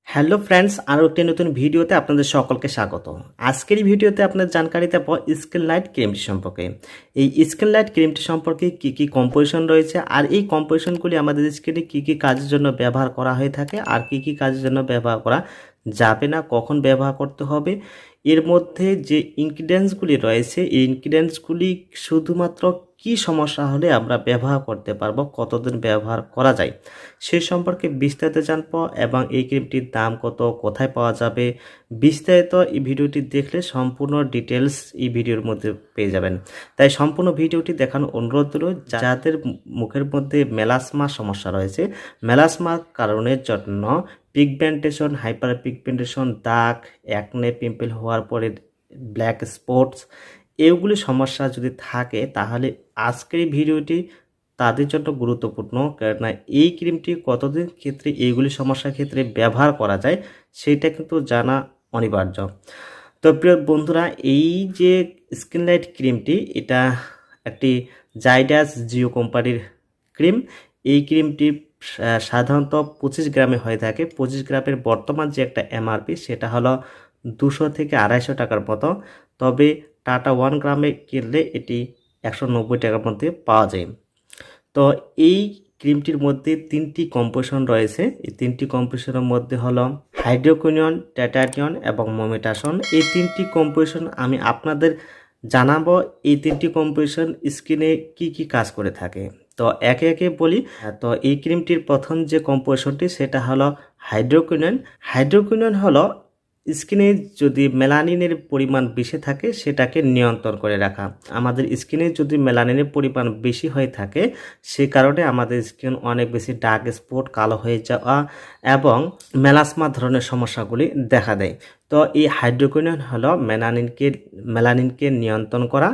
Hello friends, আরও একটি নতুন ভিডিওতে আপনাদের সকলকে স্বাগত। আজকের এই ভিডিওতে আপনার জানকারি দেব স্কিন লাইট ক্রিমটি সম্পর্কে। এই স্কিন লাইট ক্রিমটি সম্পর্কে কি কি কম্পোজিশন রয়েছে, আর এই কম্পোজিশনগুলি আমাদের স্কিনে কি কি কাজের জন্য ব্যবহার করা হয়ে থাকে, আর কি কি কাজের জন্য ব্যবহার করা যাবে না, কখন ব্যবহার করতে হবে। এর মধ্যে যে ইনগ্রিডিয়েন্টসগুলি রয়েছে, এই ইনগ্রিডিয়েন্টসগুলি শুধুমাত্র কি সমস্যা হলে আমরা ব্যবহার করতে পারবো, কতদিন ব্যবহার করা যায় সেই সম্পর্কে বিস্তারিত জানবো। এবং এই ক্রিমটির দাম কত, কোথায় পাওয়া যাবে, বিস্তারিত এই ভিডিওটি দেখলে সম্পূর্ণ ডিটেলস এই ভিডিওর মধ্যে পেয়ে যাবেন। তাই সম্পূর্ণ ভিডিওটি দেখানোর অনুরোধ রইল। যাদের মুখের মধ্যে মেলাসমা সমস্যা রয়েছে, মেলাসমার কারণের জন্য পিগমেন্টেশন, হাইপার পিগমেন্টেশন, দাগ, অ্যাকনে, পিম্পল হওয়ার পরে ব্ল্যাক স্পটস, এগুলি সমস্যা যদি থাকে তাহলে আজকের এই ভিডিওটি তাদের জন্য গুরুত্বপূর্ণ। কেননা এই ক্রিমটি কতদিন ক্ষেত্রে এইগুলি সমস্যার ক্ষেত্রে ব্যবহার করা যায় সেটা কিন্তু জানা অনিবার্য। তো প্রিয় বন্ধুরা, এই যে স্কিন লাইট ক্রিমটি, এটা একটি জাইডাস জিও কোম্পানির ক্রিম। এই ক্রিমটি সাধারণত 25 গ্রামে হয়ে থাকে। 25 গ্রামের বর্তমান যে একটা এমআরপি সেটা হলো 200 থেকে 250 টাকার মতো। তবে টাটা 1 গ্রামে কিনলে এটি 190 টাকার মধ্যে পাওয়া যায়। তো এই ক্রিমটির মধ্যে 3টি কম্পোজিশন রয়েছে। এই 3টি কম্পোজিশনের মধ্যে হলো হাইড্রোকুইনন, ট্যাটানিয়ন এবং মোমেটাসন। এই 3টি কম্পোজিশন আমি আপনাদের জানাবো। এই 3টি কম্পোজিশন স্কিনে কি কি কাজ করে থাকে, তো একে একে বলি। তো এই ক্রিমটির প্রথম যে কম্পোজিশনটি সেটা হলো হাইড্রোকুইনন। হাইড্রোকুইনন হলো স্কিনে যদি মেলানিনের পরিমাণ বেশি থাকে সেটাকে নিয়ন্ত্রণ করে রাখা। আমাদের স্কিনে যদি মেলানিনের পরিমাণ বেশি হয়ে থাকে সে কারণে আমাদের স্কিন অনেক বেশি ডার্ক স্পট, কালো হয়ে যাওয়া এবং মেলাসমা ধরনের সমস্যাগুলি দেখা দেয়। তো এই হাইড্রোকুইনন হলো মেলানিনকে নিয়ন্ত্রণ করা,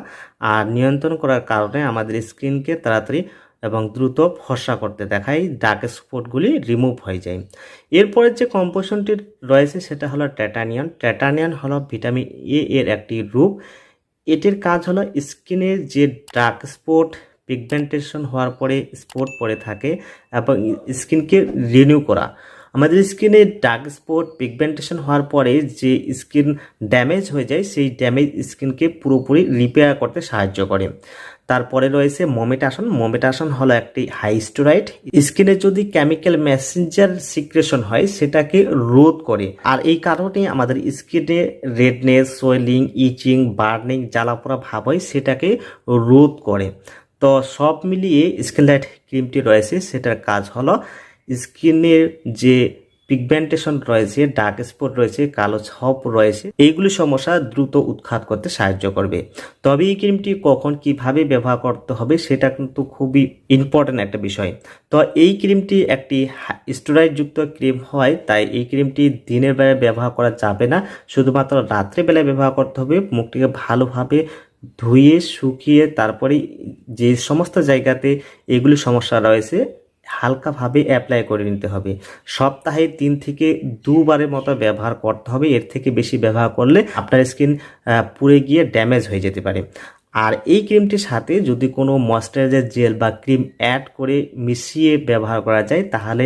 আর নিয়ন্ত্রণ করার কারণে আমাদের স্কিনকে তাড়াতাড়ি এবং দ্রুত ফর্সা করতে দেখায়, ডার্ক স্পটগুলি রিমুভ হয়ে যায়। এরপরে যে কম্পোজিশনটি রয়েছে সেটা হলো ট্যাটানিয়ন। ট্যাটানিয়ন হলো ভিটামিন এ এর একটি রূপ। এটির কাজ হলো স্কিনের যে ডার্ক স্পট, পিগমেন্টেশন হওয়ার পরে স্পট পড়ে থাকে এবং স্কিনকে রিনিউ করা। আমাদের স্কিনে ডার্ক স্পট, পিগমেন্টেশন হওয়ার পরে যে স্কিন ড্যামেজ হয়ে যায় সেই ড্যামেজ স্কিনকে পুরোপুরি রিপেয়ার করতে সাহায্য করে। তারপরে রয়েছে মোমেটাসন। মোমেটাসন হলো একটি হাইস্টোরাইড। স্কিনে যদি কেমিক্যাল মেসেঞ্জার সিক্রেশন হয় সেটাকে রোধ করে, আর এই কারণে আমাদের স্কিনে রেডনেস, সোয়েলিং, ইচিং, বার্নিং, জ্বালাপোড়া ভাব হয়, সেটাকে রোধ করে। তো সব মিলিয়ে স্কিন লাইট ক্রিমটি রয়েছে সেটার কাজ হলো স্কিনের যে পিগমেন্টেশন রয়েছে, ডার্ক স্পট রয়েছে, কালো ছাপ রয়েছে, এইগুলি সমস্যা দ্রুত উৎখাত করতে সাহায্য করবে। তবে এই ক্রিমটি কখন কিভাবে ব্যবহার করতে হবে সেটা কিন্তু খুবই ইম্পর্ট্যান্ট একটা বিষয়। তো এই ক্রিমটি একটি স্টেরয়েডযুক্ত ক্রিম হয়, তাই এই ক্রিমটি দিনের বেলায় ব্যবহার করা যাবে না, শুধুমাত্র রাত্রেবেলায় ব্যবহার করতে হবে। মুখটিকে ভালোভাবে ধুয়ে শুকিয়ে তারপরে যে সমস্ত জায়গাতে এগুলি সমস্যা রয়েছে হালকাভাবে অ্যাপ্লাই করে নিতে হবে। সপ্তাহে 3 থেকে 2 বারের মতো ব্যবহার করতে হবে। এর থেকে বেশি ব্যবহার করলে আপনার স্কিন পুড়ে গিয়ে ড্যামেজ হয়ে যেতে পারে। আর এই ক্রিমটির সাথে যদি কোনো ময়শ্চারাইজার জেল বা ক্রিম অ্যাড করে মিশিয়ে ব্যবহার করা যায় তাহলে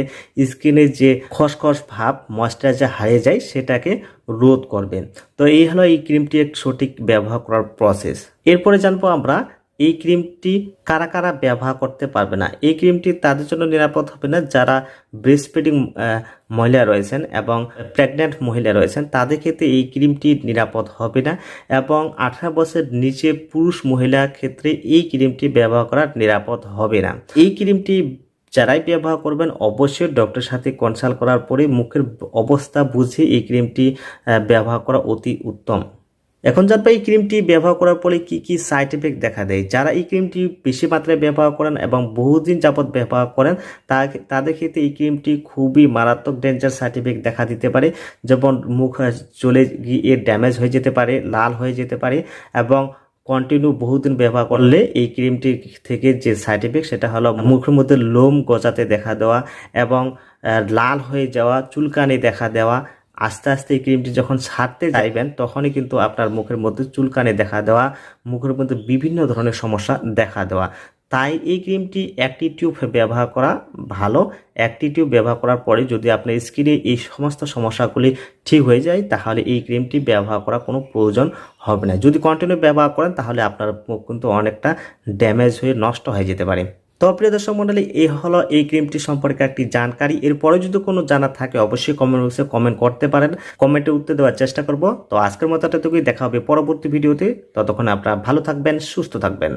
স্কিনের যে খসখস ভাব, ময়শ্চারাইজার হারিয়ে যায়, সেটাকে রোধ করবে। তো এই হলো এই ক্রিমটি এক সঠিক ব্যবহার করার প্রসেস। এরপরে জানবো আমরা এই ক্রিমটি কারা কারা ব্যবহার করতে পারবে না। এই ক্রিমটি তাদের জন্য নিরাপদ হবে না যারা ব্রেস্ট ফিডিং মহিলা রয়েছেন এবং প্রেগন্যান্ট মহিলা রয়েছেন, তাদের ক্ষেত্রে এই ক্রিমটি নিরাপদ হবে না। এবং 18 বছর নিচে পুরুষ মহিলার ক্ষেত্রে এই ক্রিমটি ব্যবহার করা নিরাপদ হবে না। এই ক্রিমটি যারাই ব্যবহার করবেন অবশ্যই ডক্টরের সাথে কনসাল্ট করার পরে মুখের অবস্থা বুঝে এই ক্রিমটি ব্যবহার করা অতি উত্তম। এখন জানবো এই ক্রিমটি ব্যবহার করার পরে কি কি সাইড এফেক্ট দেখা দেয়। যারা এই ক্রিমটি বেশি মাত্রায় ব্যবহার করেন এবং বহুদিন যাবৎ ব্যবহার করেন তাদের ক্ষেত্রে এই ক্রিমটি খুবই মারাত্মক ডেঞ্জার সাইড এফেক্ট দেখা দিতে পারে। যেমন মুখ চলে গিয়ে ড্যামেজ হয়ে যেতে পারে, লাল হয়ে যেতে পারে, এবং কন্টিনিউ বহুদিন ব্যবহার করলে এই ক্রিমটি থেকে যে সাইড এফেক্ট সেটা হলো মুখের মধ্যে লোম গজাতে দেখা দেওয়া এবং লাল হয়ে যাওয়া, চুলকানি দেখা দেওয়া। আস্তে আস্তে এই ক্রিমটি যখন ছাড়তে যাইবেন তখনই কিন্তু আপনার মুখের মধ্যে চুলকানি দেখা দেওয়া, মুখের মধ্যে বিভিন্ন ধরনের সমস্যা দেখা দেওয়া। তাই এই ক্রিমটি একটি টিউব ব্যবহার করা ভালো। একটি টিউব ব্যবহার করার পরে যদি আপনার স্কিনে এই সমস্ত সমস্যাগুলি ঠিক হয়ে যায় তাহলে এই ক্রিমটি ব্যবহার করা কোনো প্রয়োজন হবে না। যদি কন্টিনিউ ব্যবহার করেন তাহলে আপনার মুখ কিন্তু অনেকটা ড্যামেজ হয়ে নষ্ট হয়ে যেতে পারে। তো প্রিয় দর্শক মণ্ডলী, এই হলো এই ক্রিমটি সম্পর্কে একটি জানকারি। এরপরে যদি কোনো জানা থাকে অবশ্যই কমেন্ট বক্সে কমেন্ট করতে পারেন, কমেন্টে উত্তর দেওয়ার চেষ্টা করব। তো আজকের মতো এতটুকুই, দেখা হবে পরবর্তী ভিডিওতে। ততক্ষণ আপনারা ভালো থাকবেন, সুস্থ থাকবেন।